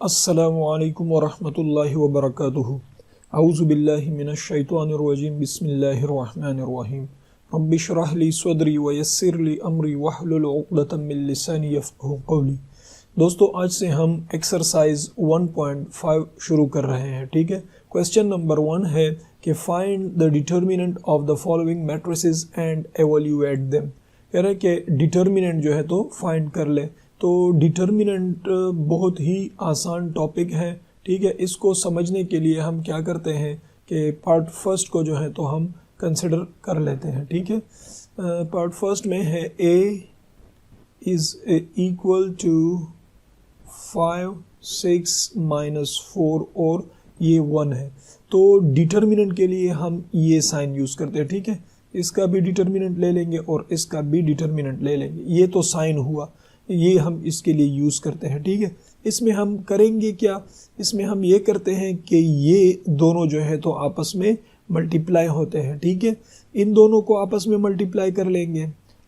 अस्सलामुअलैकुम वरहमतुल्लाहि वबरकातुहू। औज़ु बिल्लाहि मिनश्शैतानिर्रजीम। बिस्मिल्लाहिर्रहमानिर्रहीम। रब्बि इश्रह ली सदरी व यस्सिर ली अमरी वहलुल उक़दतम मिन लिसानी यफ़क़हू क़ौली। दोस्तों, आज से हम एक्सरसाइज 1.5 शुरू कर रहे हैं। ठीक है, क्वेश्चन नंबर 1 है कि find the determinant of the following matrices and evaluate them. कह रहे हैं कि डिटर्मिनेंट जो है तो फाइंड कर ले। तो डिटर्मिनेंट बहुत ही आसान टॉपिक है। ठीक है, इसको समझने के लिए हम क्या करते हैं कि पार्ट फर्स्ट को जो है तो हम कंसिडर कर लेते हैं। ठीक है, पार्ट फर्स्ट में है a is equal to 5, 6 minus 4 और ये 1 है। तो डिटर्मिनेंट के लिए हम ये साइन यूज़ करते हैं। ठीक है, इसका भी डिटर्मिनेंट ले लेंगे और इसका भी डिटर्मिनेंट ले लेंगे। ये तो साइन हुआ, ये हम इसके लिए यूज़ करते हैं। ठीक है, इसमें हम करेंगे क्या, इसमें हम ये करते हैं कि ये दोनों जो है तो आपस में मल्टीप्लाई होते हैं। ठीक है, इन दोनों को आपस में मल्टीप्लाई कर लेंगे।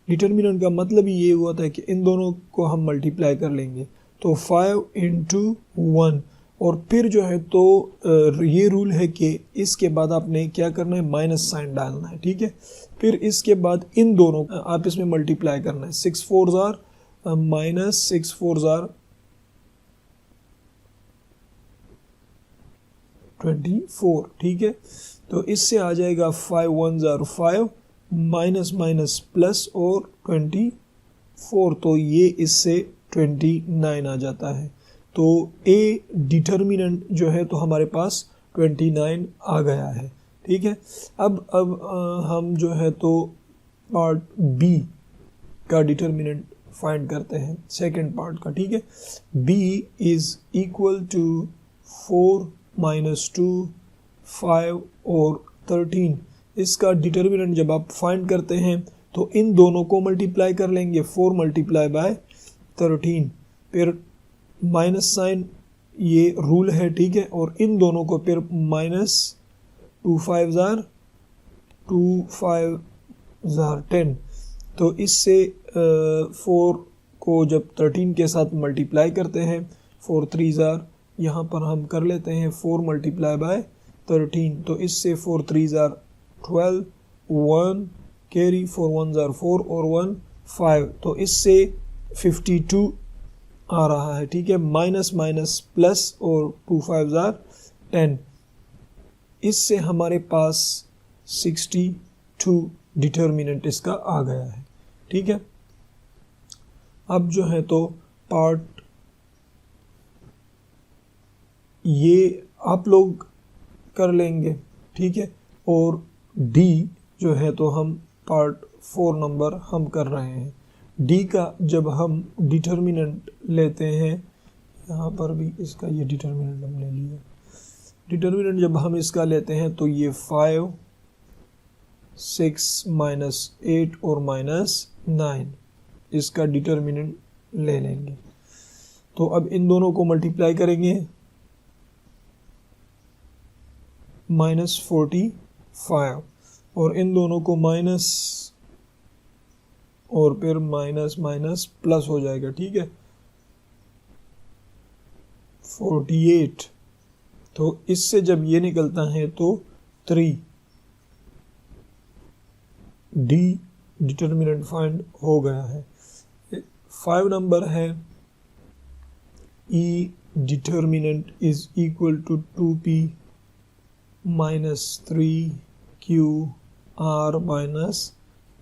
डिटर्मिनेंट का मतलब ही ये हुआ था कि इन दोनों को हम मल्टीप्लाई कर लेंगे। तो 5 इंटू 1 और फिर जो है तो ये रूल है कि इसके बाद आपने क्या करना है, माइनस साइन डालना है। ठीक है, फिर इसके बाद इन दोनों आप इसमें मल्टीप्लाई करना है। 6 4 ज़ार माइनस 6 4 ज़ार 24। ठीक है, तो इससे आ जाएगा 5 1 ज़ार 5 माइनस माइनस प्लस और 24, तो ये इससे 29 आ जाता है। तो ए डिटर्मिनेंट जो है तो हमारे पास 29 आ गया है। ठीक है, अब हम जो है तो पार्ट बी का डिटर्मिनेंट फाइंड करते हैं, सेकंड पार्ट का। ठीक है, b is equal to 4 minus 2 5 और 13। इसका डिटर्मिनेंट जब आप फाइंड करते हैं तो इन दोनों को मल्टीप्लाई कर लेंगे, 4 मल्टीप्लाई बाय 13, फिर माइनस साइन, ये रूल है। ठीक है, और इन दोनों को फिर माइनस 2 5 ज़ार 2 5 ज़ार 10। तो इससे 4 को जब 13 के साथ मल्टीप्लाई करते हैं, 4 3 ज़ार, यहाँ पर हम कर लेते हैं 4 मल्टीप्लाई बाय 13। तो इससे 4 3 ज़ार 12, 1 कैरी, 4 1 ज़ार 4 और 1 5, तो इससे 52 आ रहा है। ठीक है, माइनस माइनस प्लस और 2 5 ज़ार 10, इससे हमारे पास 62 डिटर्मिनेंट इसका आ गया है। ठीक है, अब जो है तो पार्ट ये आप लोग कर लेंगे। ठीक है, और डी जो है तो हम पार्ट 4 नंबर हम कर रहे हैं। डी का जब हम डिटर्मिनेंट लेते हैं, यहाँ पर भी इसका ये डिटर्मिनेंट हमने लिया। डिटर्मिनेंट जब हम इसका लेते हैं तो ये 5 6 माइनस 8 और माइनस 9, इसका डिटर्मिनेंट ले लेंगे। तो अब इन दोनों को मल्टीप्लाई करेंगे, माइनस 45, और इन दोनों को माइनस और फिर माइनस माइनस प्लस हो जाएगा। ठीक है, 48, तो इससे जब ये निकलता है तो 3, डी डिटर्मिनेंट फाइंड हो गया है। 5 नंबर है, E determinant is equal to 2p minus 3q r minus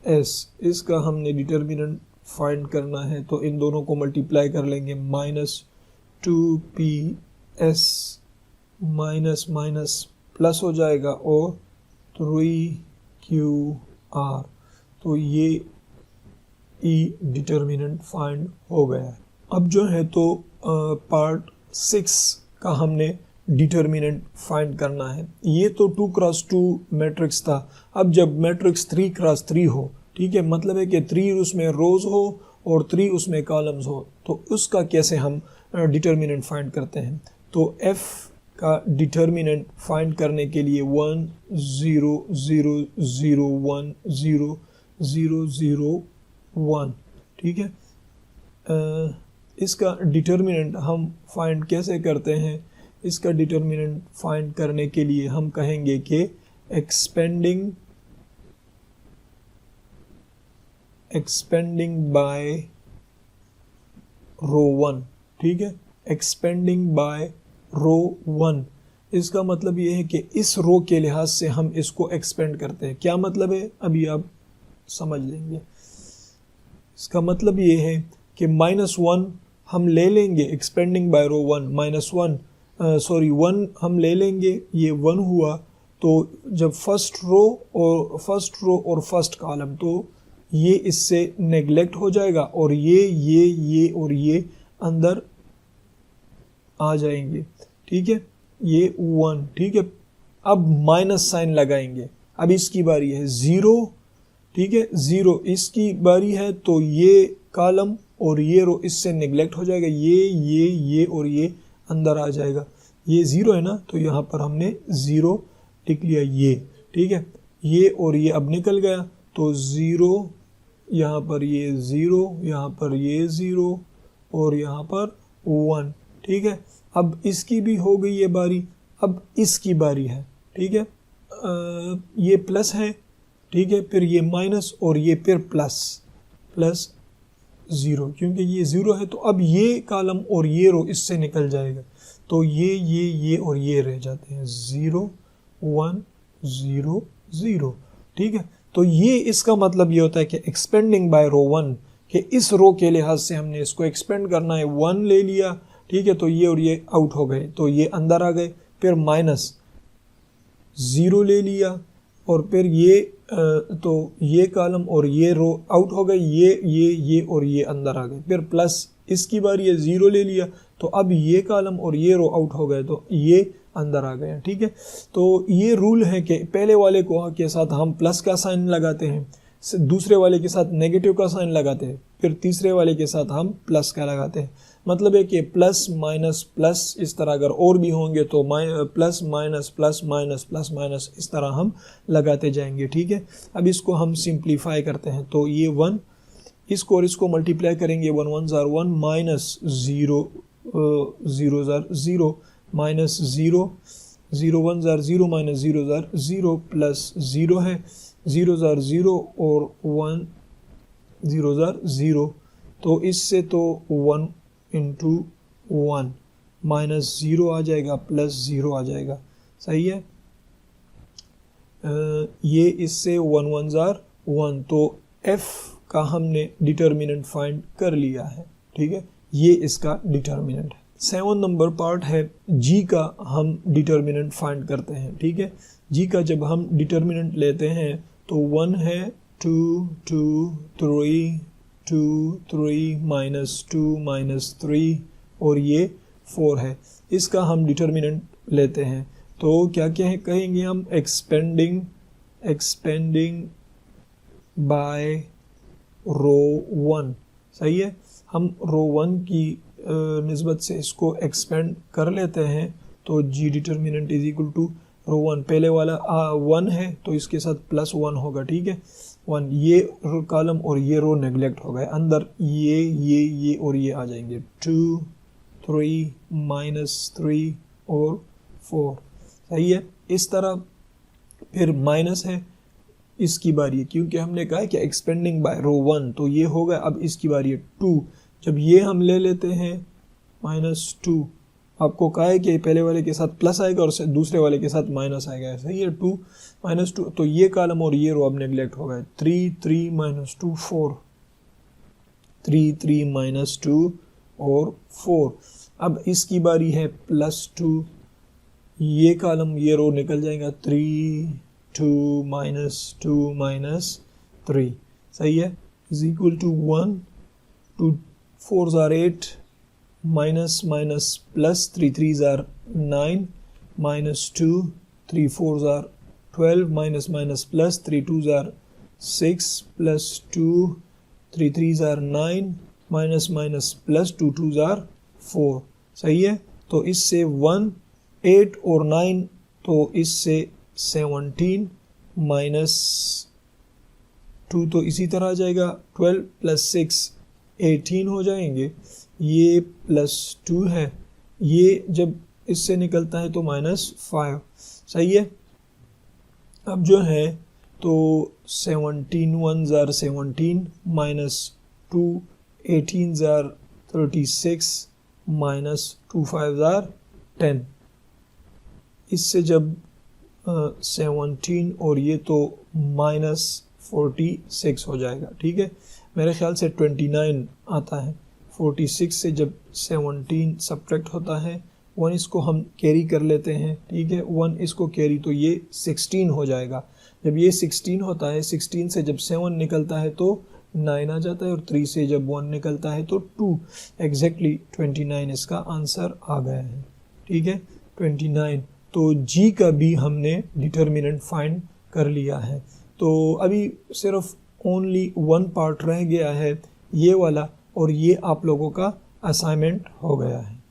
s। इसका हमने डिटर्मिनेंट फाइंड करना है, तो इन दोनों को मल्टीप्लाई कर लेंगे, minus 2ps minus minus plus हो जाएगा और 3qr, तो ये ई डिटर्मिनेंट फाइंड हो गया है। अब जो है तो पार्ट 6 का हमने डिटर्मिनेंट फाइंड करना है। ये तो 2x2 मैट्रिक्स था। अब जब मैट्रिक्स 3x3 हो, ठीक है, मतलब है कि 3 उसमें रोज हो और 3 उसमें कॉलम्स हो, तो उसका कैसे हम डिटर्मिनेंट फाइंड करते हैं। तो f का डिटर्मिनेंट फाइंड करने के लिए 1 0 0 0 1 0 0 0 1, ठीक है, इसका डिटर्मिनेंट हम फाइंड कैसे करते हैं? इसका डिटर्मिनेंट फाइंड करने के लिए हम कहेंगे कि एक्सपेंडिंग बाय रो 1, ठीक है, एक्सपेंडिंग बाय रो 1। इसका मतलब ये है कि इस रो के लिहाज से हम इसको एक्सपेंड करते हैं। क्या मतलब है अभी आप समझ लेंगे। इसका मतलब ये है कि -1 हम ले लेंगे, एक्सपेंडिंग बाय रो 1, -1 हम ले लेंगे, ये 1 हुआ। तो जब फर्स्ट रो और फर्स्ट कॉलम, तो ये इससे नेग्लेक्ट हो जाएगा और ये और ये अंदर आ जाएंगे, ठीक है, ये 1, ठीक है। अब माइनस साइन लगाएंगे। अब इसकी बारी है 0, ठीक है, 0 इसकी बारी है, तो ये कॉलम और ये रो इससे नेग्लेक्ट हो जाएगा, ये और ये अंदर आ जाएगा। ये 0 है ना, तो यहाँ पर हमने 0 लिख लिया, ये ठीक है। ये और ये अब निकल गया, तो 0 यहाँ पर, ये 0 यहाँ पर, ये 0 और यहाँ पर 1, ठीक है। अब इसकी भी हो गई ये बारी, अब इसकी बारी है, ठीक है। ये प्लस है, ठीक है, फिर ये माइनस और ये फिर प्लस 0, क्योंकि ये 0 है, तो अब ये कॉलम और ये रो इससे निकल जाएगा, तो ये और ये रह जाते हैं, 0 1 0 0, ठीक है। तो ये इसका मतलब ये होता है कि एक्सपेंडिंग बाय रो 1, कि इस रो के लिहाज से हमने इसको एक्सपेंड करना है, 1 ले लिया, ठीक है, तो ये और ये आउट हो गए, तो ये अंदर आ गए, फिर -0 ले लिया और फिर ये तो ये कॉलम और ये रो आउट हो गए, ये और ये अंदर आ गए, फिर प्लस इसकी बारी है, 0 ले लिया, तो अब ये कॉलम और ये रो आउट हो गए, तो ये अंदर आ गए, ठीक है। तो ये रूल है कि पहले वाले को के साथ हम प्लस का साइन लगाते हैं, दूसरे वाले के साथ नेगेटिव का साइन लगाते हैं, फिर तीसरे वाले के साथ हम प्लस का लगाते हैं। मतलब है कि प्लस माइनस प्लस, इस तरह अगर और भी होंगे तो plus minus plus minus plus minus, इस तरह हम लगाते जाएंगे, ठीक है। अब इसको हम सिंप्लीफाई करते हैं, तो ये 1, इसको और इसको मल्टीप्लाई करेंगे, 1 1 jar 1, -0 0 jar 0, -0 0 1 jar 0, -0 jar 0, plus 0 है, 0 जार 0 और 1 0 जार 0, तो इससे तो 1 इंटू 1 -0 आ जाएगा, +0 आ जाएगा, सही है। ये इससे 1 1 जार 1, तो f का हमने डिटर्मिनेंट फाइंड कर लिया है, ठीक है, ये इसका डिटर्मिनेंट है। 7 नंबर पार्ट है g का, हम डिटर्मिनेंट फाइंड करते हैं, ठीक है। g का जब हम डिटर्मिनेंट लेते हैं तो 1 है, 2 2 3 2 3 -2 -3 और ये 4 है। इसका हम डिटर्मिनेंट लेते हैं, तो क्या क्या है कहेंगे हम, एक्सपेंडिंग बाय रो 1, सही है। हम रो 1 की निस्बत से इसको एक्सपेंड कर लेते हैं, तो जी डिटर्मिनेंट इज इक्वल टू रो 1, पहले वाला 1 है तो इसके साथ +1 होगा, ठीक है, 1, ये कॉलम और ये रो नेग्लेक्ट हो गए, अंदर ये और ये आ जाएंगे, 2 3 -3 और 4, सही है। इस तरह फिर माइनस है, इसकी बारी है, क्योंकि हमने कहा है कि एक्सपेंडिंग बाय रो 1, तो ये हो गया। अब इसकी बारी है 2, जब ये हम ले लेते हैं -2, आपको कहा है कि पहले वाले के साथ प्लस आएगा और दूसरे वाले के साथ माइनस आएगा, सही है, 2 -2, तो ये कॉलम और ये रो अब नेग्लेक्ट हो गए, 3 3 -2 4, 3 3 -2 और 4। अब इसकी बारी है +2, ये कॉलम ये रो निकल जाएगा, 3 2 -2 -3, सही है, is equal to 1, 2 4 are 8, minus minus plus 3 3 are 9, -2 3 4 are 12, minus minus plus 3 2 are 6, +2 3 3 are 9, minus minus plus 2 2 are 4, सही है। तो इससे 1 8 और 9, तो इससे 17 -2 तो इसी तरह आ जाएगा, 12 + 6 18 हो जाएंगे, ये +2 है, ये जब इससे निकलता है तो -5, सही है। अब जो है तो 17 1 ज़ार 17 -2 18 ज़ार 36 -2 5 ज़ार 10। इससे जब 17 और ये तो -46 हो जाएगा, ठीक है। मेरे ख्याल से 29 आता है। 46 से जब 17 सब्ट्रैक्ट होता है, 1 इसको हम कैरी कर लेते हैं, ठीक है। 1 इसको कैरी तो ये 16 हो जाएगा। जब ये 16 होता है, 16 से जब 7 निकलता है तो 9 आ जाता है, और 3 से जब 1 निकलता है तो 2। एग्जैक्टली 29 इसका आंसर आ गया है, ठीक है, 29। तो जी का भी हमने डिटर्मिनेंट फाइंड कर लिया है। तो अभी सिर्फ ओनली 1 पार्ट रह गया है, ये वाला, और ये आप लोगों का असाइनमेंट हो गया है।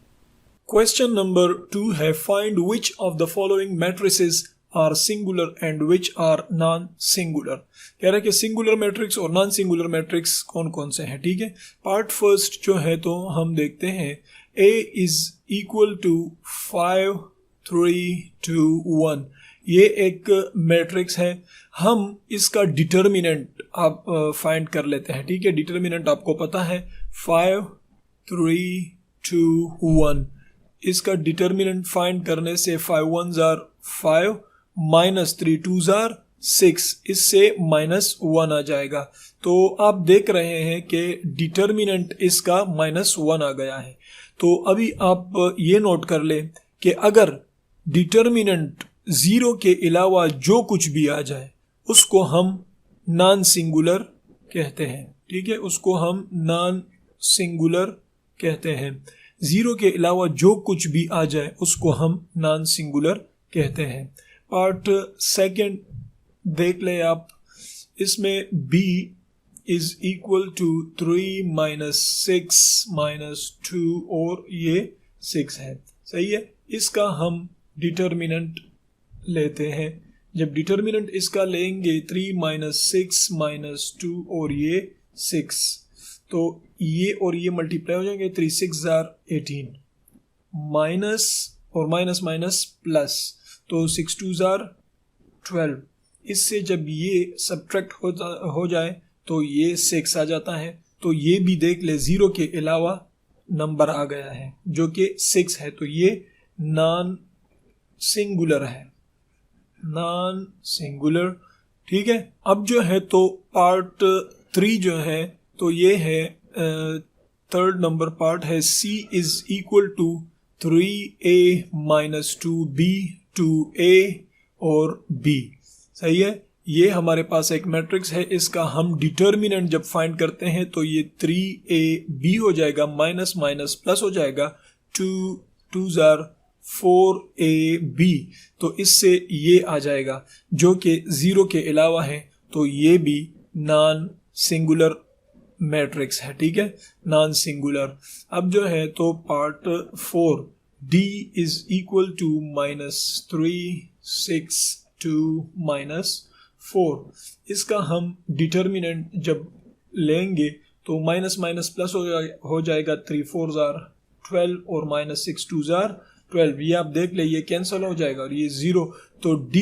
क्वेश्चन नंबर 2 है, find which of the following matrices are singular and which are non singular. कह रहा है कि सिंगुलर मैट्रिक्स और नॉन सिंगुलर मैट्रिक्स कौन कौन से हैं, ठीक है। पार्ट फर्स्ट जो है तो हम देखते हैं, A इज इक्वल टू 5 3 2 1। ये एक मैट्रिक्स है। हम इसका डिटर्मिनेंट आप फाइंड कर लेते हैं, ठीक है। डिटर्मिनेंट आपको पता है 5 3 2 1। इसका डिटर्मिनेंट फाइंड करने से 5 1 ज़ार 5 -3 2 ज़ार 6, इससे -1 आ जाएगा। तो आप देख रहे हैं कि डिटर्मिनेंट इसका -1 आ गया है। तो अभी आप ये नोट कर ले कि अगर डिटर्मिनेंट 0 के अलावा जो कुछ भी आ जाए उसको हम नॉन सिंगुलर कहते हैं, ठीक है। उसको हम नॉन सिंगुलर कहते हैं। 0 के अलावा जो कुछ भी आ जाए उसको हम नॉन सिंगुलर कहते हैं। पार्ट सेकंड देख ले आप, इसमें b इज इक्वल टू 3 -6 -2 और ये 6 है, सही है। इसका हम डिटर्मिनेंट लेते हैं। जब डिटर्मिनेंट इसका लेंगे 3 -6 -2 और ये 6, तो ये और ये मल्टीप्लाई हो जाएंगे। 3 6 ज़ार 18, माइनस और माइनस माइनस प्लस, तो 6 2 ज़ार 12। इससे जब ये सब्ट्रैक्ट हो जाए तो ये 6 आ जाता है। तो ये भी देख ले 0 के अलावा नंबर आ गया है जो कि 6 है, तो ये नॉन सिंगुलर है, नॉन सिंगुलर, ठीक है। अब जो है तो पार्ट 3 जो है तो ये है थर्ड नंबर पार्ट है, c is equal to 3a - 2b 2a और b, सही है। ये हमारे पास एक मैट्रिक्स है। इसका हम डिटर्मिनेंट जब फाइंड करते हैं तो ये 3ab हो जाएगा, माइनस माइनस प्लस हो जाएगा, 2 2 ज़ार 4ab। तो इससे ये आ जाएगा जो कि 0 के अलावा है, तो ये भी नॉन सिंगुलर मैट्रिक्स है, ठीक है, नॉन सिंगुलर। अब जो है तो part 4, d is equal to -3 6 2 -4। इसका हम डिटर्मिनेंट जब लेंगे तो माइनस माइनस प्लस हो जाएगा, 3 4 ज़ार 12 और -6 2 ज़ार 12। ये आप देख ले, ये कैंसिल हो जाएगा और ये 0। तो d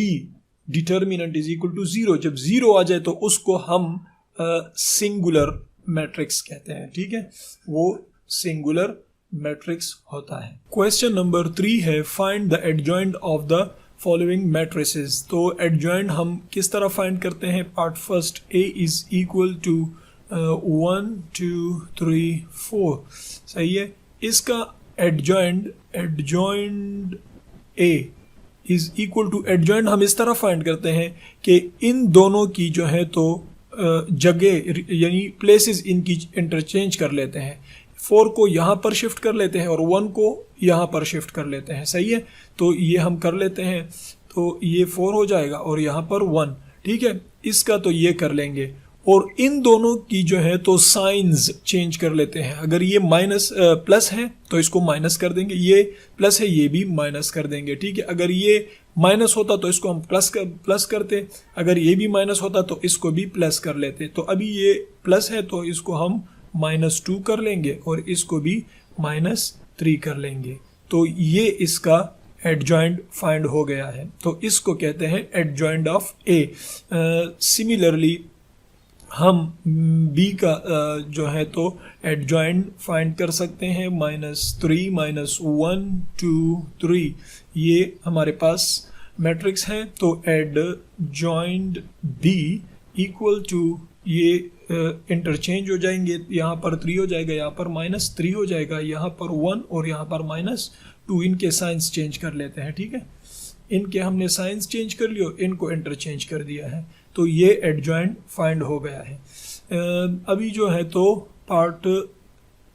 determinant is equal to 0। जब 0 आ जाए तो उसको हम सिंगुलर मैट्रिक्स कहते हैं, ठीक है, वो सिंगुलर मैट्रिक्स होता है। क्वेश्चन नंबर 3 है, find the adjoint of the following matrices. तो एडजॉइंट हम किस तरह फाइंड करते हैं। Part first, a is equal to 1 2 3 4, सही है। इसका adjoint a is equal to, adjoint हम इस तरह फाइंड करते हैं कि इन दोनों की जो है तो जगह यानी प्लेसेस इनकी इंटरचेंज कर लेते हैं। 4 को यहाँ पर शिफ्ट कर लेते हैं और 1 को यहाँ पर शिफ्ट कर लेते हैं, सही है। तो ये हम कर लेते हैं, तो ये 4 हो जाएगा और यहाँ पर 1, ठीक है। इसका तो ये कर लेंगे और इन दोनों की जो है तो साइंस चेंज कर लेते हैं। अगर ये प्लस है तो इसको माइनस कर देंगे, ये प्लस है ये भी माइनस कर देंगे, ठीक है। अगर ये माइनस होता तो इसको हम प्लस करते, अगर ये भी माइनस होता तो इसको भी प्लस कर लेते। तो अभी ये प्लस है तो इसको हम -2 कर लेंगे और इसको भी -3 कर लेंगे। तो ये इसका एडजॉइंट फाइंड हो गया है। तो इसको कहते हैं एडजॉइंट ऑफ ए। सिमिलरली हम बी का जो है तो एडजॉइंट फाइंड कर सकते हैं। -3 -1 2 3 ये हमारे पास मैट्रिक्स है। तो एडजॉइंट बी इक्वल टू ये इंटरचेंज हो जाएंगे, यहाँ पर 3 हो जाएगा, यहाँ पर -3 हो जाएगा, यहाँ पर 1 और यहाँ पर -2। इनके साइंस चेंज कर लेते हैं, ठीक है। इनके हमने साइंस चेंज कर लियो, इनको इंटरचेंज कर दिया है। तो ये एडजॉइंट फाइंड हो गया है। अभी जो है तो पार्ट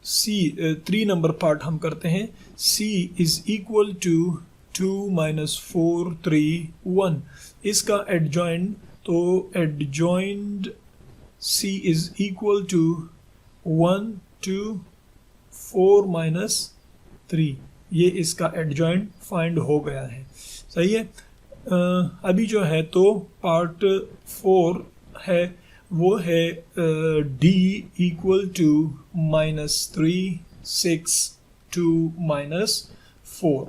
सी 3 नंबर पार्ट हम करते हैं। सी इज इक्वल टू 2 -4 3 1। इसका एडजॉइंट, तो adjoint C is equal to 1 2 4 -3। ये इसका एडजॉइंट फाइंड हो गया है, सही है। अभी जो है तो पार्ट 4 है, वो है D इक्वल टू -3 6 2 -4।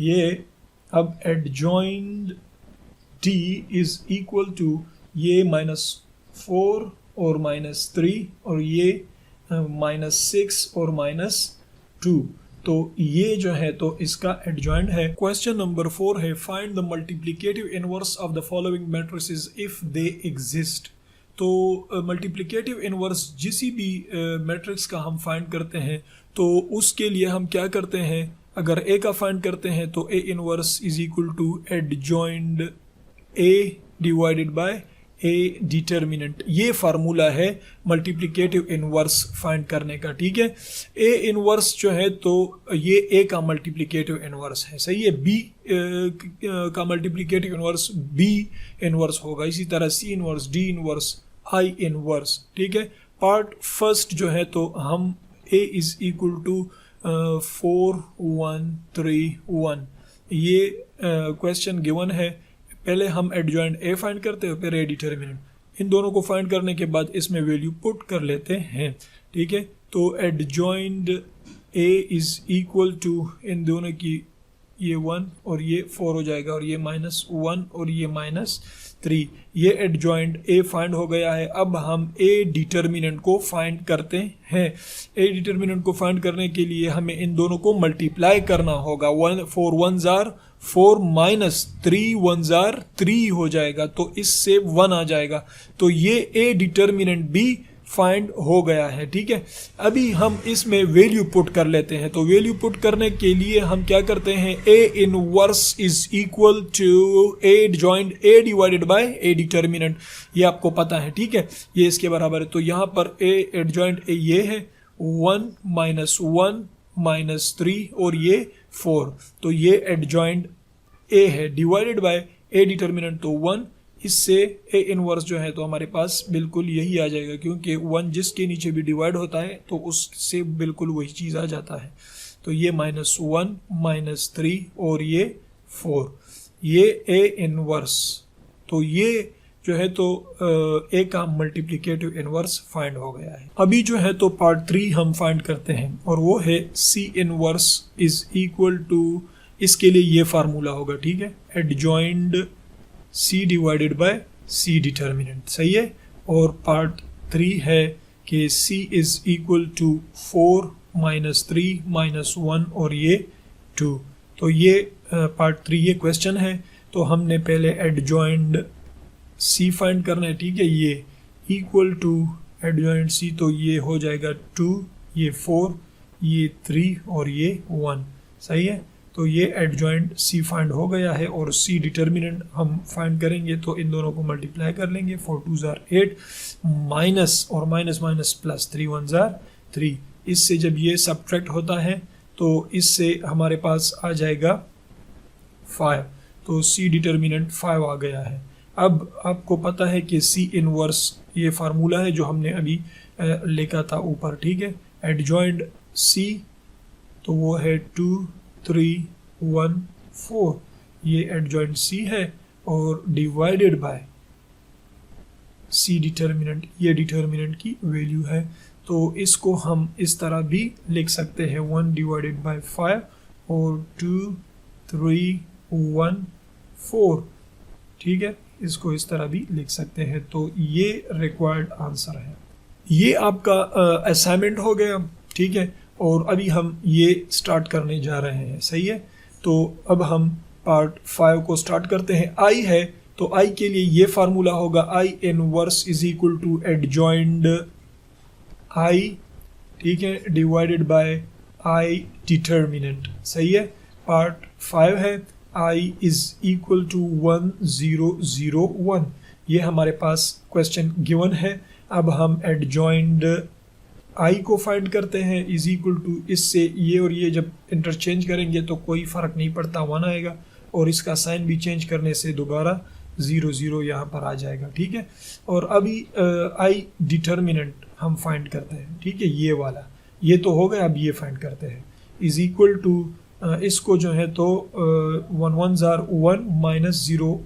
ये अब adjoint D is equal to ये -4 और -3 और ये -6 और -2। तो ये जो है तो इसका एडजॉइंट है। क्वेश्चन नंबर 4 है, find the multiplicative inverse of the following matrices if they exist. तो मल्टीप्लिकेटिव इनवर्स जिसी भी मैट्रिक्स का हम फाइंड करते हैं तो उसके लिए हम क्या करते हैं, अगर ए का फाइंड करते हैं तो A inverse is equal to adjoint A divided by A determinant. ये फार्मूला है मल्टीप्लिकेटिव इनवर्स फाइंड करने का, ठीक है। ए इनवर्स जो है तो ये ए का मल्टीप्लिकेटिव इनवर्स है, सही है। बी का मल्टीप्लिकेटिव इनवर्स बी इनवर्स होगा, इसी तरह C inverse, D inverse, I inverse, ठीक है। पार्ट फर्स्ट जो है तो हम ए इज इक्वल टू 4 1 3 1 ये क्वेश्चन गिवन है। पहले हम एडजॉइंट ए फाइंड करते हैं, फिर ए डिटर्मिनेंट। इन दोनों को फाइंड करने के बाद इसमें वैल्यू पुट कर लेते हैं, ठीक है। तो adjoint A is equal to इन दोनों की ये 1 और ये 4 हो जाएगा और ये -1 और ये -3। ये एडजॉइंट ए फाइंड हो गया है। अब हम ए डिटर्मिनेंट को फाइंड करते हैं। ए डिटर्मिनेंट को फाइंड करने के लिए हमें इन दोनों को मल्टीप्लाई करना होगा। 4 1s are 4 -3 1s are 3 हो जाएगा, तो इससे 1 आ जाएगा। तो ये ए डिटर्मिनेंट भी फाइंड हो गया है, ठीक है। अभी हम इसमें वैल्यू पुट कर लेते हैं। तो वैल्यू पुट करने के लिए हम क्या करते हैं, A inverse is equal to adjoint A divided by A determinant. ये आपको पता है, ठीक है, ये इसके बराबर है। तो यहाँ पर ए एडजॉइंट ए ये है 1 -1 -3 और ये 4। तो ये एडजॉइंट ए है डिवाइडेड बाय ए डिटर्मिनेंट, तो 1। इससे ए इनवर्स जो है तो हमारे पास बिल्कुल यही आ जाएगा, क्योंकि 1 जिसके नीचे भी डिवाइड होता है तो उससे बिल्कुल वही चीज़ आ जाता है। तो ये -1 -3 और ये 4, ये ए इनवर्स। तो ये जो है तो ए का मल्टीप्लिकेटिव इनवर्स फाइंड हो गया है। अभी जो है तो पार्ट 3 हम फाइंड करते हैं और वो है C inverse is equal to, इसके लिए ये फार्मूला होगा, ठीक है, adjoint C divided by C determinant, सही है। और पार्ट 3 है कि C इज इक्वल टू 4 -3 -1 और ये 2। तो ये पार्ट 3 ये क्वेश्चन है। तो हमने पहले एडजॉइंट C फाइंड करना है, ठीक है। ये इक्वल टू एडजॉइंट C, तो ये हो जाएगा 2, ये 4, ये 3 और ये 1, सही है। तो ये एडजॉइंट C फाइंड हो गया है और C डिटर्मिनेंट हम फाइंड करेंगे तो इन दोनों को मल्टीप्लाई कर लेंगे। 4 2s are 8 माइनस और minus minus plus 3 1s are 3। इससे जब ये सब्ट्रैक्ट होता है तो इससे हमारे पास आ जाएगा 5। तो C डिटर्मिनेंट 5 आ गया है। अब आपको पता है कि C इनवर्स ये फार्मूला है जो हमने अभी लिखा था ऊपर, ठीक है। एडजॉइंट C तो वो है 2 3 1 4, ये एडजॉइंट C है और डिवाइडेड बाय C डिटर्मिनेंट, ये डिटर्मिनेंट की वैल्यू है। तो इसको हम इस तरह भी लिख सकते हैं 1 डिवाइडेड बाय 5 और 2 3 1 4, ठीक है, इसको इस तरह भी लिख सकते हैं। तो ये रिक्वायर्ड आंसर है। ये आपका असाइनमेंट हो गया, ठीक है। और अभी हम ये स्टार्ट करने जा रहे हैं, सही है। तो अब हम पार्ट 5 को स्टार्ट करते हैं। आई है तो आई के लिए ये फार्मूला होगा I inverse is equal to adjoint I, ठीक है, डिवाइडेड बाय आई डिटर्मिनेंट, सही है। पार्ट 5 है आई इज इक्वल टू 1 0 0 1, ये हमारे पास क्वेश्चन गिवन है। अब हम एडजॉइंड आई को फाइंड करते हैं, इज इक्वल टू, इससे ये और ये जब इंटरचेंज करेंगे तो कोई फ़र्क नहीं पड़ता, 1 आएगा, और इसका साइन भी चेंज करने से दोबारा 0 0 यहाँ पर आ जाएगा, ठीक है। और अभी आई डिटर्मिनेंट हम फाइंड करते हैं, ठीक है, ये वाला, ये तो हो गया, अब ये फाइंड करते हैं। इज इक्वल टू इसको जो है तो 1 1 जार 1 माइनस 0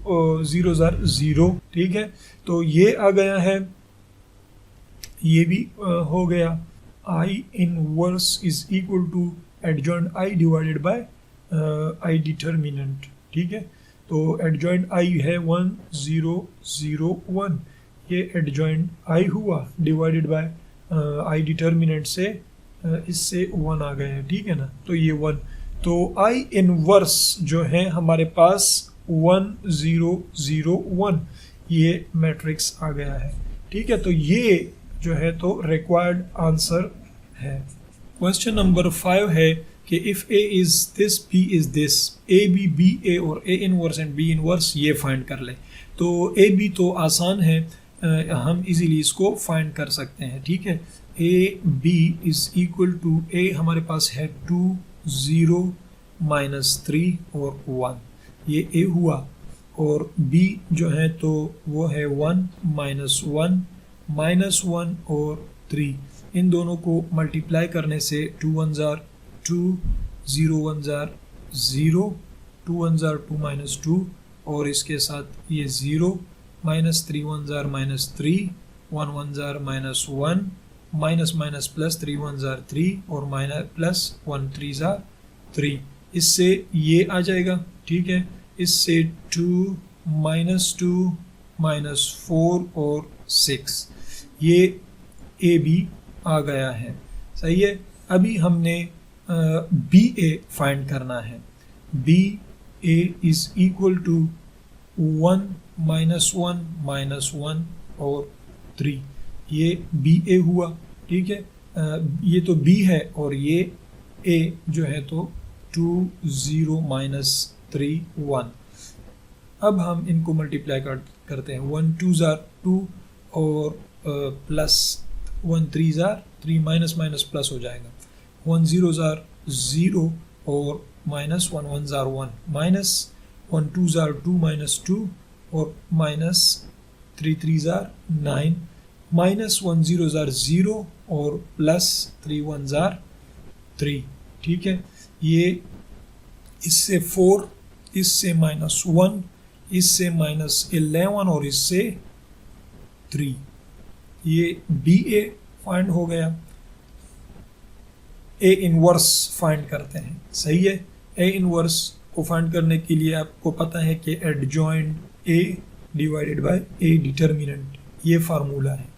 0 जार 0, ठीक है। तो ये आ गया है, ये भी हो गया। I inverse is equal to adjoint I divided by I determinant, ठीक है। तो एडजॉइंट आई है 1 0 0 1, ये एडजॉइंट आई हुआ डिवाइडेड बाय आई डिटर्मिनेंट से इससे 1 आ गया है, ठीक है ना। तो ये 1, तो आई इनवर्स जो है हमारे पास 1 0 0 1, ये मैट्रिक्स आ गया है, ठीक है। तो ये जो है तो रिक्वायर्ड आंसर है। क्वेश्चन नंबर 5 है कि if A is this B is this, A B A और A inverse and B inverse ये फाइंड कर ले। तो ए बी तो आसान है, हम इजीली इसको फाइंड कर सकते हैं, ठीक है। A B is equal to, A हमारे पास है 2 0 -3 और 1, ये ए हुआ, और बी जो है तो वो है 1 -1 -1 और 3, इन दोनों को मल्टीप्लाई करने से 2 1 जार 2 0 1 जार 0, 2 1 जार 2 -2, और इसके साथ ये 0 -3 1 jar -3, 1 1 jar -1, minus minus plus 3 1 jar 3 और माइनस प्लस 1 3 जार 3, इससे ये आ जाएगा, ठीक है। इससे 2 -4 और 6, ये ए बी आ गया है, सही है। अभी हमने बी ए फाइंड करना है। B A is equal to 1 -1 -1 और 3, ये बी ए हुआ, ठीक है। ये तो बी है और ये ए जो है तो 2 0 -3 1। अब हम इनको मल्टीप्लाई करते हैं, 1 2 जार 2 और plus 1 3 jar 3, minus minus plus हो जाएगा, 1 0 जार 0 और माइनस 1 1 जार 1, माइनस 1 2 जार 2 -2 और माइनस 3 3 जार 9, माइनस 1 0 जार 0 और प्लस 3 1 जार 3, ठीक है। ये इससे 4, इससे -1, इससे -11 और इससे 3, ये बी ए फाइंड हो गया। ए इनवर्स फाइंड करते हैं, सही है। ए इनवर्स को फाइंड करने के लिए आपको पता है कि adjoint A divided by A determinant, ये फार्मूला है।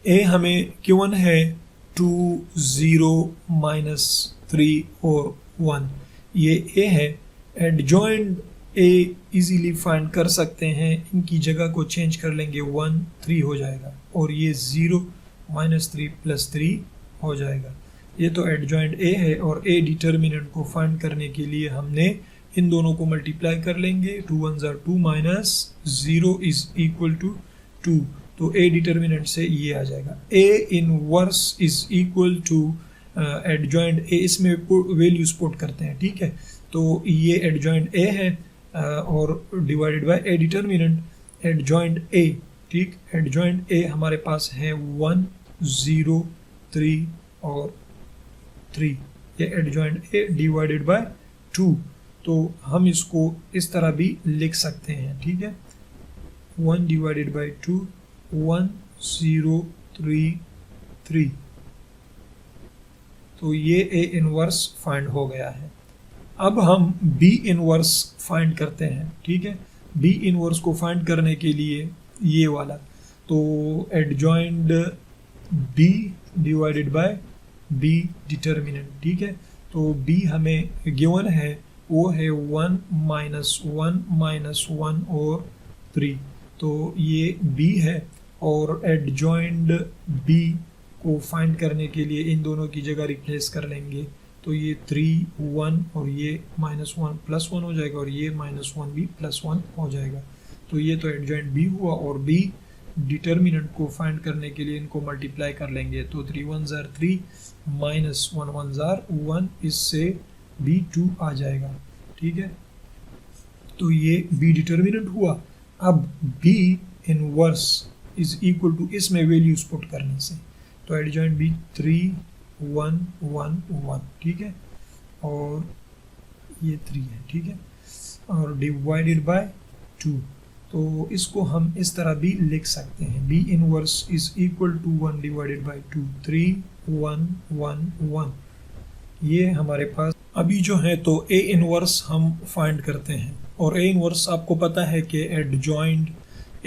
ए हमें गिवन है 2 0 -3 और 1, ये ए है। एडजॉइंट ए इजीली फाइंड कर सकते हैं, इनकी जगह को चेंज कर लेंगे, 1 3 हो जाएगा और ये 0 -3 + 3 हो जाएगा। ये तो एडजॉइंट ए है, और ए डिटर्मिनेंट को फाइंड करने के लिए हमने इन दोनों को मल्टीप्लाई कर लेंगे, 2 1 जार 2 -0 इज इक्वल टू 2, तो ए डिटर्मिनेंट से ये आ जाएगा। A inverse is equal to adjoint A, इसमें वैल्यूज पुट करते हैं, ठीक है। तो ये एडजॉइंट ए है और divided by A determinant adjoint A, ठीक। एडजॉइंट ए हमारे पास है 1 0 3 और 3, ये एडजॉइंट ए डिवाइडेड बाय 2, तो हम इसको इस तरह भी लिख सकते हैं, ठीक है। 1 डिवाइडेड बाय 2, 1 0 3 3, तो ये ए इनवर्स फाइंड हो गया है। अब हम बी इनवर्स फाइंड करते हैं, ठीक है। बी इनवर्स को फाइंड करने के लिए ये वाला, तो adjoint B divided by B determinant, ठीक है। तो बी हमें गिवन है, वो है 1 -1 -1 और 3, तो ये बी है। और एडजॉइंड बी को फाइंड करने के लिए इन दोनों की जगह रिप्लेस कर लेंगे, तो ये 3 1 और ये -1 +1 हो जाएगा और ये -1 भी +1 हो जाएगा। तो ये तो एडजॉइंट बी हुआ। और बी डिटर्मिनेंट को फाइंड करने के लिए इनको मल्टीप्लाई कर लेंगे, तो 3 1s are 3 -1 1s are 1, इससे बी 2 आ जाएगा, ठीक है। तो ये बी डिटर्मिनेंट हुआ। अब B inverse is equal to, इसमें वैल्यूज पुट करने से, तो एडजॉइंट बी 3 1 1 1, ठीक है, और ये 3 है, ठीक है, और डिवाइडेड बाय 2। तो इसको हम इस तरह भी लिख सकते हैं, B inverse is equal to 1 divided by 2, 3 1 1 1। ये हमारे पास अभी जो है, तो ए इनवर्स हम फाइंड करते हैं। और ए इनवर्स आपको पता है कि adjoint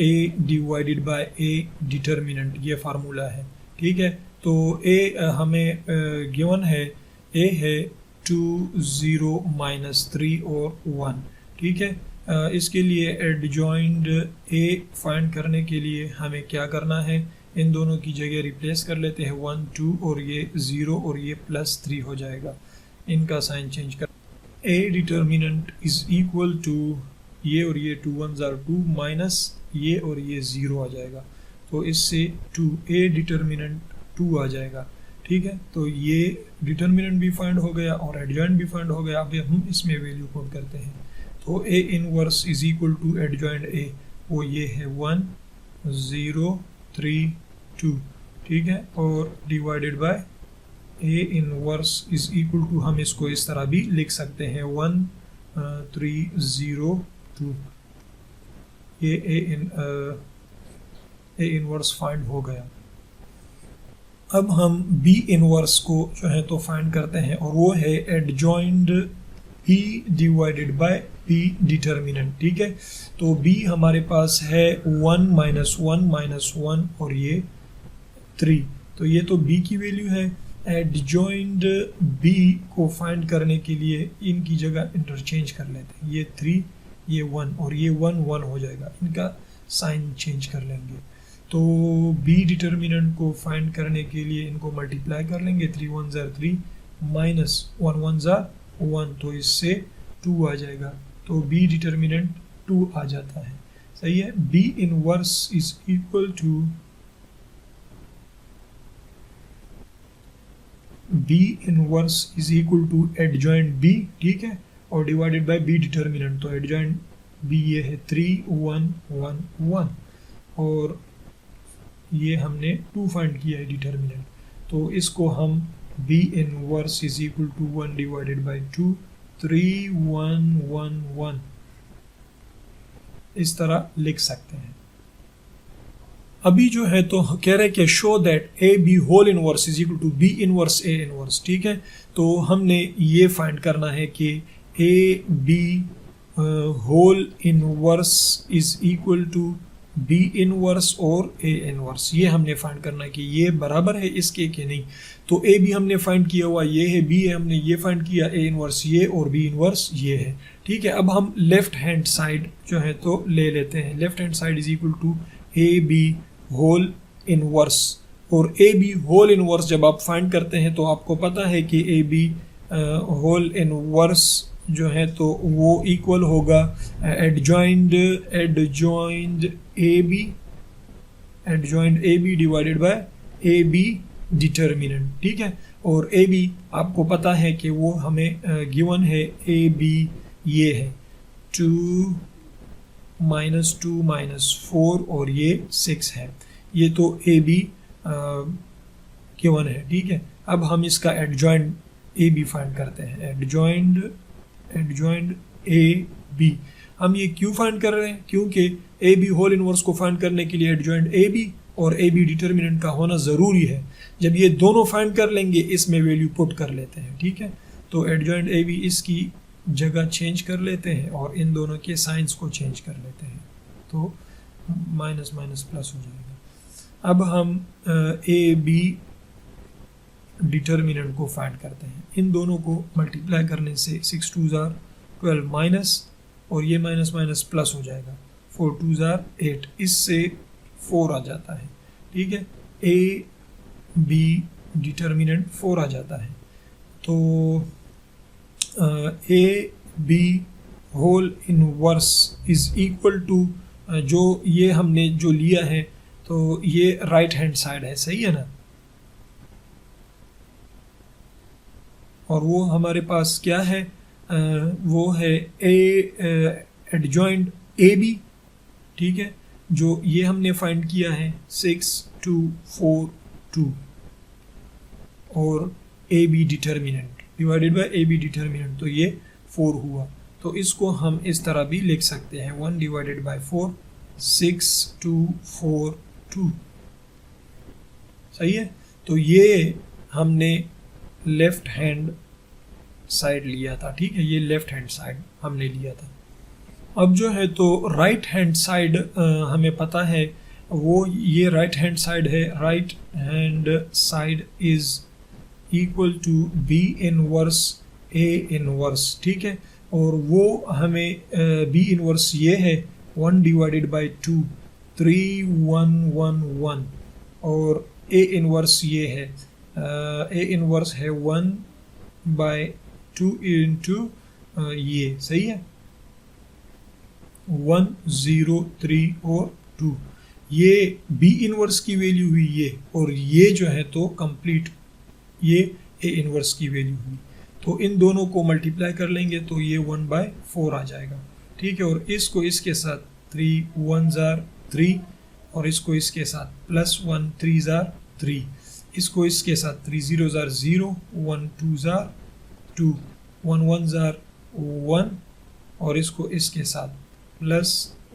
A divided by A determinant, ये फार्मूला है, ठीक है। तो ए हमें गिवन है, ए है 2 0 -3 और 1, ठीक है। इसके लिए एडजॉइंट ए फाइंड करने के लिए हमें क्या करना है, इन दोनों की जगह रिप्लेस कर लेते हैं, 1 2 और ये 0 और ये +3 हो जाएगा। इनका साइन चेंज कर, A determinant is equal to ये और ये 2 1s are 2 माइनस ये और ये 0 आ जाएगा, तो इससे 2 ए डिटर्मिनेंट 2 आ जाएगा, ठीक है। तो ये डिटर्मिनेंट भी फाइंड हो गया और एडजॉइंट भी फाइंड हो गया। अब हम इसमें वैल्यू पुट करते हैं, तो A inverse is equal to adjoint A, वो ये है 1 0 3 2, ठीक है, और divided by A inverse is equal to, हम इसको इस तरह भी लिख सकते हैं 1 3 0 2। ये ए इनवर्स फाइंड हो गया। अब हम बी इनवर्स को जो है तो फाइंड करते हैं, और वो है adjoint B divided by B determinant, ठीक है। तो बी हमारे पास है 1 -1 -1 और ये 3, तो ये तो बी की वैल्यू है। एडजॉइंट बी को फाइंड करने के लिए इनकी जगह इंटरचेंज कर लेते हैं, ये 3 ये 1 और ये 1 1 हो जाएगा, इनका साइन चेंज कर लेंगे। तो बी डिटर्मिनेंट को फाइंड करने के लिए इनको मल्टीप्लाई कर लेंगे, 3 1s are 3 -1 1s are 1, तो इससे 2 आ जाएगा, तो बी डिटर्मिनेंट 2 आ जाता है, सही है। B inverse is equal to, B inverse is equal to adjoint B, ठीक है, और डिवाइडेड बाय बी डिटर्मिनेंट, तो एडजॉइंट बी ये है 3 1 1 1, और ये हमने 2 फाइंड किया है डिटर्मिनेंट, तो इसको हम B inverse is equal to 1 divided by 2 3 1 1 1 इस तरह लिख सकते हैं। अभी जो है तो कह रहे हैं कि show that A B whole inverse is equal to B inverse A inverse, ठीक है। तो हमने ये फाइंड करना है कि A B whole inverse is equal to B inverse और ए इनवर्स, ये हमने फाइंड करना है कि ये बराबर है इसके कि नहीं। तो ए बी हमने फाइंड किया हुआ ये है, बी है हमने ये फाइंड किया, ए इनवर्स ये और बी इनवर्स ये है, ठीक है। अब हम लेफ्ट हैंड साइड जो है तो ले लेते हैं, left hand side is equal to A B whole inverse, और ए बी होल इनवर्स जब आप फाइंड करते हैं तो आपको पता है कि ए बी होल इनवर्स जो है तो वो इक्वल होगा adjoint A B divided by A B determinant, ठीक है। और ए बी आपको पता है कि वो हमें गिवन है, ए बी ये है 2 -2 -4 और ये 6 है, ये तो ए बी गिवन है, ठीक है। अब हम इसका एडजॉइंट ए बी फाइंड करते हैं, एडजॉइंट ए बी। हम ये क्यों फाइंड कर रहे हैं, क्योंकि ए बी होल इनवर्स को फाइंड करने के लिए एडजॉइंट ए बी और ए बी डिटर्मिनेंट का होना ज़रूरी है। जब ये दोनों फाइंड कर लेंगे इसमें वैल्यू पुट कर लेते हैं, ठीक है। तो एडजॉइंट ए बी इसकी जगह चेंज कर लेते हैं और इन दोनों के साइंस को चेंज कर लेते हैं, तो माइनस माइनस प्लस हो जाएगा। अब हम ए बी डिटर्मिनेंट को फाइंड करते हैं। इन दोनों को मल्टीप्लाई करने से 6 2 12 माइनस और ये माइनस माइनस प्लस हो जाएगा, 4 2 8, इससे 4 आ जाता है, ठीक है। ए बी डिटर्मिनेंट 4 आ जाता है। तो A B whole inverse is equal to, जो ये हमने जो लिया है तो ये राइट हैंड साइड है, सही है ना। और वो हमारे पास क्या है, वो है एडजॉइंट ए बी, ठीक है, जो ये हमने फाइंड किया है 6 2 4 2, और A B determinant divided by A B determinant, तो ये 4 हुआ। तो इसको हम इस तरह भी लिख सकते हैं, 1 डिवाइडेड बाय 4, 6 2 4 2, सही है। तो ये हमने लेफ्ट हैंड साइड लिया था, ठीक है, ये लेफ्ट हैंड साइड हमने लिया था। अब जो है तो राइट हैंड साइड हमें पता है, वो ये राइट हैंड साइड है। Right hand side is equal to B inverse A inverse, ठीक है। और वो हमें बी इनवर्स ये है 1 डिवाइडेड बाई 2, 3 1 1 1, और ए इनवर्स ये है, ए इनवर्स है 1 बाय 2 इंटू ये, सही है, 1 0 3 और 2। ये बी इनवर्स की वैल्यू हुई ये, और ये जो है तो कंप्लीट ये ए इनवर्स की वैल्यू हुई। तो इन दोनों को मल्टीप्लाई कर लेंगे तो ये 1/4 आ जाएगा, ठीक है। और इसको इसके साथ 3 1 3, और इसको इसके साथ प्लस 1 3 3, इसको इसके साथ 3 0 0, 1 2 2, 1 1 1, और इसको इसके साथ प्लस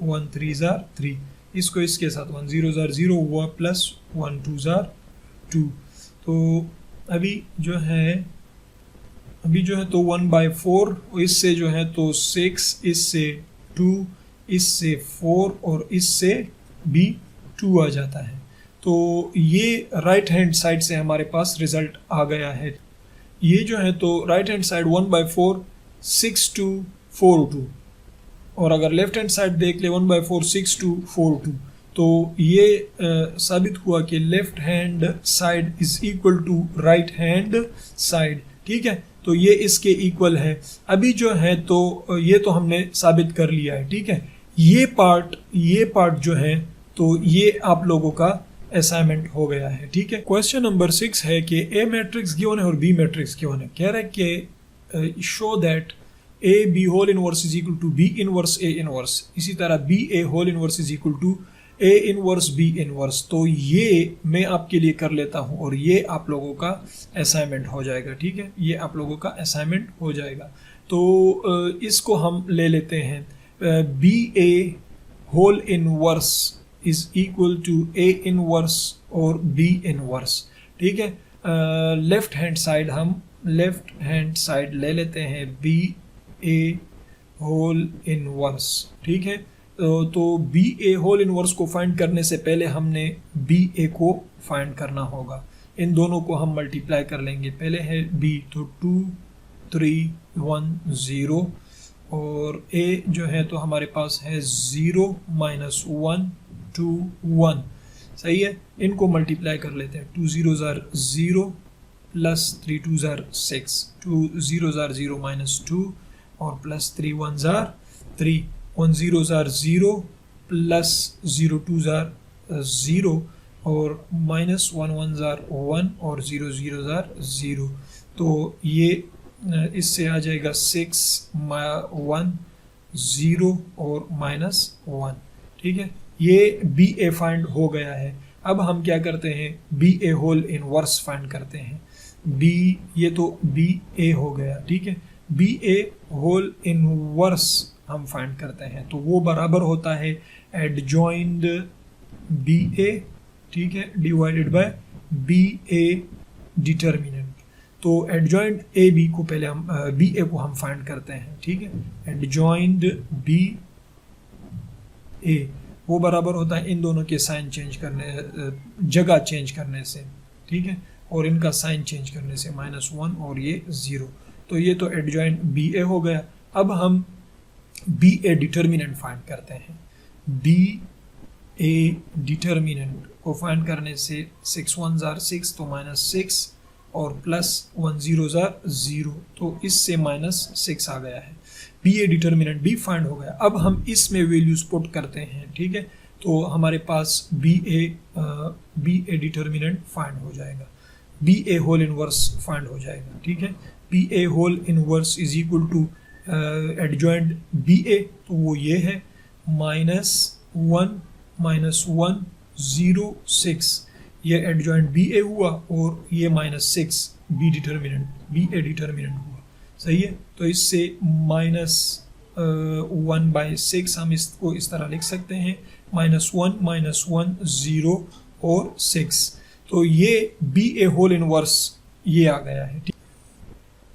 1 3 3, इसको इसके साथ 1 0 0 हुआ, प्लस 1 2 2। तो अभी जो है तो 1/4, इससे जो है तो 6, इससे 2, इससे 4, और इससे भी 2 आ जाता है। तो ये राइट हैंड साइड से हमारे पास रिजल्ट आ गया है। ये जो है तो राइट हैंड साइड 1/4 6 2 4 2, और अगर लेफ्ट हैंड साइड देख ले 1/4 6 2 4 2, तो ये साबित हुआ कि left hand side is equal to right hand side, ठीक है। तो ये इसके इक्वल है। अभी जो है तो ये तो हमने साबित कर लिया है, ठीक है। ये पार्ट जो है तो ये आप लोगों का असाइनमेंट हो गया है, ठीक है। क्वेश्चन नंबर 6 है कि ए मैट्रिक्स गिवन है और बी मैट्रिक्स गिवन है। कह रहा है कि show that A B whole inverse is equal to B inverse A inverse, इसी तरह B A whole inverse is equal to A inverse B inverse. तो ये मैं आपके लिए कर लेता हूँ और ये आप लोगों का असाइनमेंट हो जाएगा, ठीक है। ये आप लोगों का असाइनमेंट हो जाएगा। तो इसको हम ले लेते हैं, B A whole inverse is equal to A inverse और बी इनवर्स, ठीक है। लेफ्ट हैंड साइड हम लेफ्ट हैंड साइड ले लेते हैं, बी ए होल इनवर्स, ठीक है। तो बी ए होल इनवर्स को फाइंड करने से पहले हमने बी ए को फाइंड करना होगा। इन दोनों को हम मल्टीप्लाई कर लेंगे। पहले है बी, तो 2 3 1 0, और ए जो है तो हमारे पास है 0 -1 2 1, सही है। इनको मल्टीप्लाई कर लेते हैं, 2 0 0 प्लस 3 2 6, 2 0 0 -2, और प्लस 3 1 3, 1 0 0 प्लस 0 2 0, और माइनस 1 1 1, और 0 0 0। तो ये इससे आ जाएगा 6 1 0 और -1, ठीक है। ये बी ए फाइंड हो गया है। अब हम क्या करते हैं, B A whole inverse find करते हैं। बी, ये तो बी ए हो गया, ठीक है। बी ए होल इनवर्स हम फाइंड करते हैं, तो वो बराबर होता है एडजॉइंड बी ए ठीक है, divided by B A determinant. तो एडजॉइंट ए बी को पहले हम बी ए को हम फाइंड करते हैं, ठीक है। एडजॉइंट बी ए वो बराबर होता है इन दोनों के साइन चेंज करने, जगह चेंज करने से, ठीक है, और इनका साइन चेंज करने से, -1 और ये 0। तो ये तो एडजॉइंट बी ए हो गया। अब हम बी ए डिटर्मिनेंट फाइंड करते हैं। बी ए डिटर्मिनेंट को फाइंड करने से 6 1s are 6 तो -6 और +1 0s are 0, तो इससे -6 आ गया है। बी ए डिटर्मिनेंट बी फाइंड हो गया। अब हम इसमें वैल्यूज पुट करते हैं, ठीक है। तो हमारे पास बी ए डिटर्मिनेंट फाइंड हो जाएगा, B A whole inverse find हो जाएगा, ठीक है। B A whole inverse is equal to adjoint B A, तो वो ये है -1 -1 0 6, ये एडजॉइंट बी ए हुआ, और ये -6 बी ए डिटर्मिनेंट हुआ, सही है। तो इससे -1/6 हम इसको इस तरह लिख सकते हैं, -1 -1 0 और 6। तो ये बी ए होल इनवर्स ये आ गया है।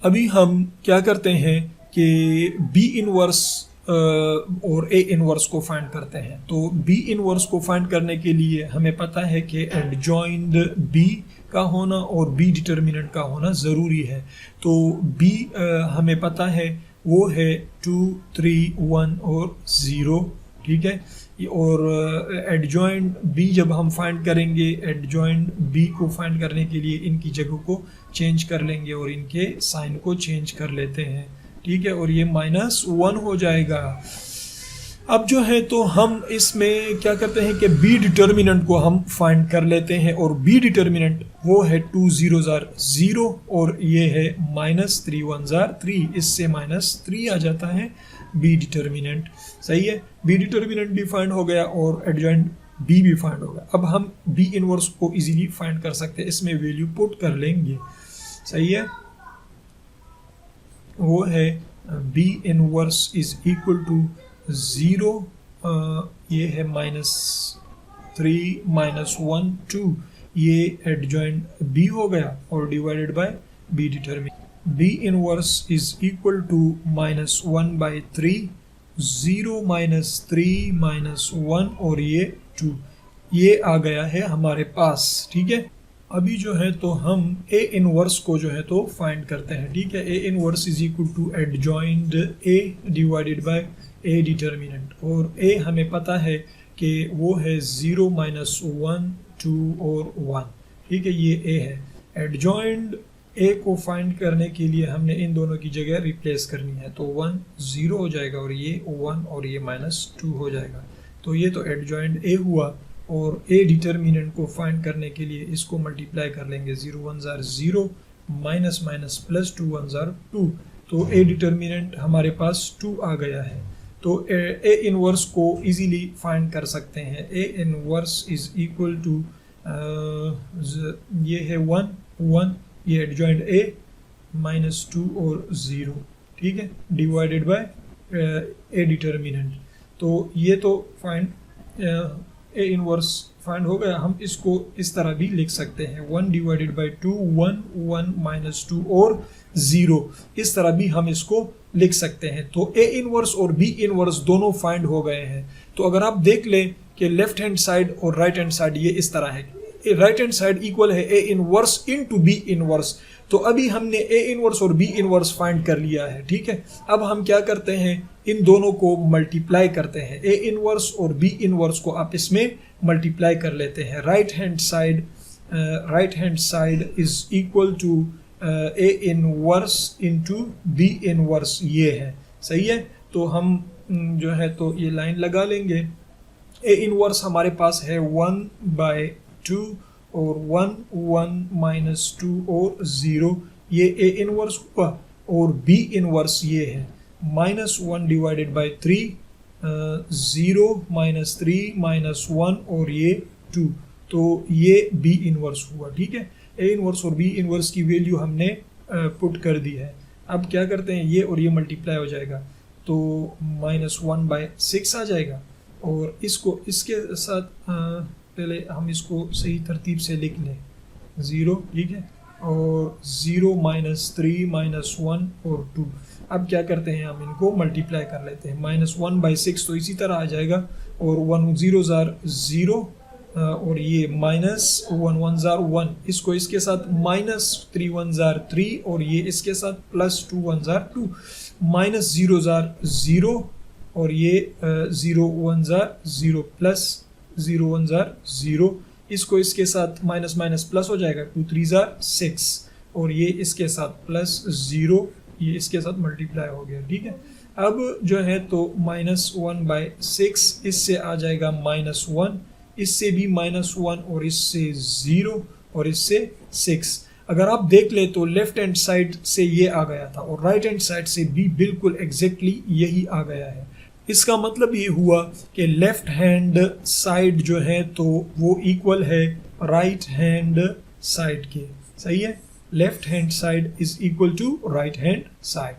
अभी हम क्या करते हैं कि बी इनवर्स और ए इनवर्स को फाइंड करते हैं। तो बी इनवर्स को फाइंड करने के लिए हमें पता है कि एडजॉइंड बी का होना और बी डिटर्मिनेंट का होना ज़रूरी है। तो बी हमें पता है वो है 2 3 1 और 0, ठीक है। और एडजॉइंट बी जब हम फाइंड करेंगे, एडजॉइंट बी को फाइंड करने के लिए इनकी जगह को चेंज कर लेंगे और इनके साइन को चेंज कर लेते हैं, ठीक है, और ये -1 हो जाएगा। अब जो है तो हम इसमें क्या करते हैं कि बी डिटर्मिनेंट को हम फाइंड कर लेते हैं, और बी डिटर्मिनेंट वो है 2 0s are 0 और ये है -3 1s are 3, इससे -3 आ जाता है बी डिटर्मिनेंट, सही है। बी डिटर्मिनेंट भी फाइंड हो गया और एडजॉइंट बी भी फाइंड हो गया। अब हम बी इनवर्स को इजीली फाइंड कर सकते हैं, इसमें वैल्यू पुट कर लेंगे, सही है। वो है B inverse is equal to 0, ये है -3 -1 2, ये एडजॉइंट बी हो गया, और divided by B determinant. B inverse is equal to -1/3, 0 -3 -1 और ये 2, ये आ गया है हमारे पास, ठीक है। अभी जो है तो हम ए इनवर्स को जो है तो फाइंड करते हैं, ठीक है। A inverse is equal to adjoint A divided by A determinant, और ए हमें पता है कि वो है 0 -1 2 और 1, ठीक है, ये ए है। एडजॉइंट ए को फाइंड करने के लिए हमने इन दोनों की जगह रिप्लेस करनी है, तो 1 0 हो जाएगा और ये 1 और ये -2 हो जाएगा। तो ये तो एडजॉइंट ए हुआ, और ए डिटर्मिनेंट को फाइंड करने के लिए इसको मल्टीप्लाई कर लेंगे, 0 1s are 0 -+2 1s are 2, तो ए डिटर्मिनेंट हमारे पास 2 आ गया है। तो ए इनवर्स को इजीली फाइंड कर सकते हैं। A inverse is equal to ये है 1 1, ये एडजॉइंट ए -2 और 0, ठीक है, डिवाइडेड बाय ए डिटर्मिनेंट। तो ये तो फाइंड ए इनवर्स फाइंड हो गया। हम इसको इस तरह भी लिख सकते हैं, 1 डिवाइडेड बाय 2 1 1 -2 और 0, इस तरह भी हम इसको लिख सकते हैं। तो ए इनवर्स और बी इनवर्स दोनों फाइंड हो गए हैं। तो अगर आप देख लें कि लेफ्ट हैंड साइड और राइट हैंड साइड ये इस तरह है, राइट हैंड साइड इक्वल है A inverse into B inverse. तो अभी हमने ए इनवर्स और बी इनवर्स फाइंड कर लिया है, ठीक है। अब हम क्या करते हैं, इन दोनों को मल्टीप्लाई करते हैं, ए इनवर्स और बी इनवर्स को आपस में मल्टीप्लाई कर लेते हैं। Right hand side is equal to A inverse into B inverse, ये है, सही है। तो हम जो है तो ये लाइन लगा लेंगे। ए इनवर्स हमारे पास है 1/2 और 1 1 -2 और 0, ये ए इनवर्स हुआ, और बी इनवर्स ये है -1 डिवाइडेड बाय 3, 0 -3 -1 और ये 2, तो ये बी इनवर्स हुआ, ठीक है। ए इनवर्स और बी इनवर्स की वैल्यू हमने पुट कर दी है। अब क्या करते हैं, ये और ये मल्टीप्लाई हो जाएगा, तो -1/6 आ जाएगा, और इसको इसके साथ पहले हम इसको सही तरतीब से लिख लें, 0, ठीक है, और 0 -3 -1 और 2। अब क्या करते हैं, हम इनको मल्टीप्लाई कर लेते हैं। -1/6 तो इसी तरह आ जाएगा, और 1 0s are 0, और ये -1 1s are 1, इसको इसके साथ -3 1s are 3, और ये इसके साथ +2 1s are 2। -0s are 0, और ये 0 1s are 0, +0 1s are 0, इसको इसके साथ माइनस माइनस प्लस हो जाएगा, 2 3s are 6, और ये इसके साथ +0, ये इसके साथ मल्टीप्लाई हो गया, ठीक है। अब जो है तो -1/6, इससे आ जाएगा -1, इससे भी -1, और इससे 0, और इससे 6। अगर आप देख ले तो लेफ्ट हैंड साइड से ये आ गया था, और राइट हैंड साइड से भी बिल्कुल एग्जैक्टली यही आ गया है। इसका मतलब ये हुआ कि लेफ्ट हैंड साइड जो है तो वो इक्वल है राइट हैंड साइड के, सही है। Left hand side is equal to right hand side.